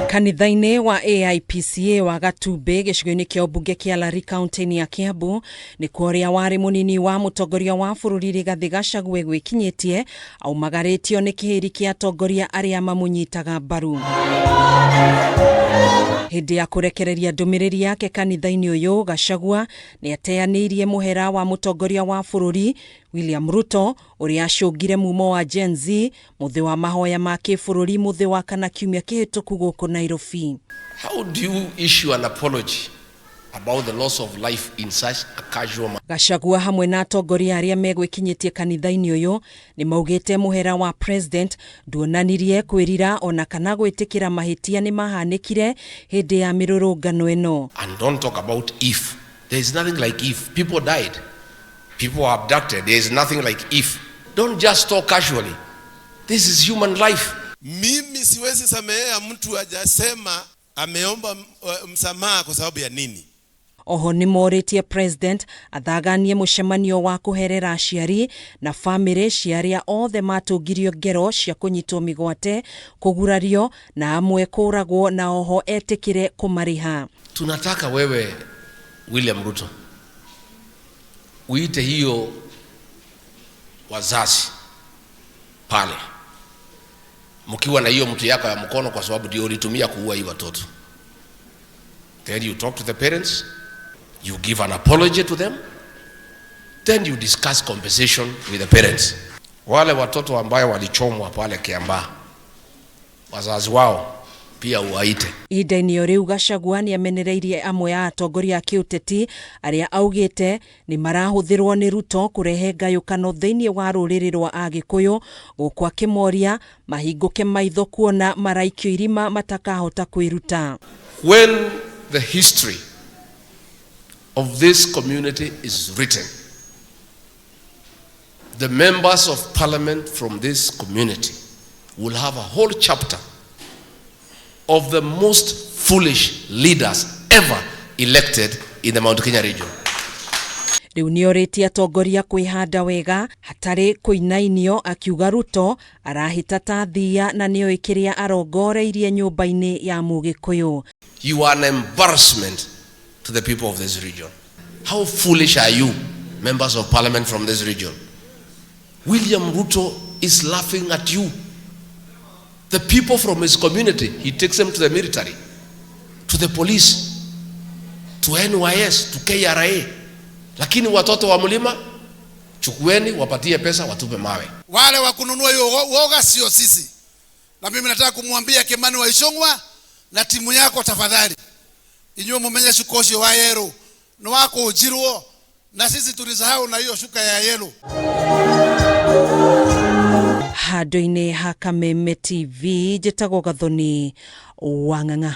Kanitha-inĩ wa AIPCA wa Gatumbe gĩcigo-inĩ kĩa ũmbunge kĩa Lari kaunti-inĩ ya Kiambu nĩ kuoria warĩ mũnini wa mũtongoria wa bũrũri Rigathi Gachagua gwĩkinyĩtie aumagarĩtio nĩ kĩhĩri kĩa atongoria arĩa mamũnyitaga mbaru. Hĩndĩ ya kũrekereria ndũmĩrĩri yake kanitha-inĩ ũyũ, Gachagua nĩ ateanĩirie mũhera wa mũtongoria wa bũrũri William RUTO ũrĩa acũngire mumo wa Gen Z mũthĩ wa mahoya ma kĩbũrũri mũthĩ wa kana kiumia kĩhĩtũku gũkũ Nairobi. How do you issue an apology about the loss of life in such a casual manner? Gachagua hamwe na atongoria arĩa megwĩkinyĩtie kanitha-inĩ ũyũ nĩ maugĩte mũhera wa president nduonanirie kwĩrira ona kana gwĩtĩkĩra mahĩtia nĩ mahanĩkire hĩndĩ ya mĩrũrũngano ĩno. And don't talk about if. There is nothing like if. People died. People were abducted. There is nothing like if. Don't just talk casually. This is human life. Mimi siwezi samehea mtu hajasema ameomba msamaha kwa sababu ya nini. Oho nĩ morĩtie president athaganie mũcemanio wa kũherera aciari na famĩrĩ cia arĩa othe matũngirio ngero cia kũnyitwo mĩgwate, kũgurario na amwe kũragwo na oho etĩkĩre kũmariha. Tunataka wewe William Ruto uite hiyo wazazi pale mkiwa na hiyo mtu yako ya mkono, kwa sababu ndio ulitumia kuua hii watoto. Then you talk to the parents, you give an apology to them, then you discuss compensation with the parents. Wale watoto ambao walichomwa pale Kiamba, wazazi wao pia uwaite. Ihinda-inĩ rĩu Gachagua nĩ amenereirie amwe a atongoria a kĩũteti arĩa augĩte nĩ marahũthĩrwo nĩ RUTO kũrehe ngayũkano thĩinĩ wa rũrĩrĩ rwa Agĩkũyũ, gũkũ akĩmoria mahingũke maitho kuona maraikio irima matakahota kwĩruta. When the history of this community is written, the members of parliament from this community will have a whole chapter of the most foolish leaders ever elected in the Mount Kenya region. Rĩu nĩorĩtie atongoria kwĩhanda wega hatarĩ kũinainio, akiuga RUTO arahĩta ta thia na nĩoĩ kĩrĩa arongoreirie nyũmba-inĩ ya Mũgĩkũyũ. You are an embarrassment to the people of this region. How foolish are you, members of parliament from this region? William Ruto is laughing at you. The people from his community, he takes them to the military, to the police, to NYS, to KRA. Lakini watoto wa mlima, chukueni, wapatie pesa, watupe mawe. Wale wa kununua hiyo woga sio sisi. Na mimi nataka kumwambia Kimani wa Ichung'wa na timu yako, tafadhali inyuo mumenye shukoshi wa yero no wako ujirwo, na sisi tulisahau na hiyo shuka ya yelo. Handũ-inĩ ha Kameme TV, njĩtagwo Gathoni Wang'ang'a.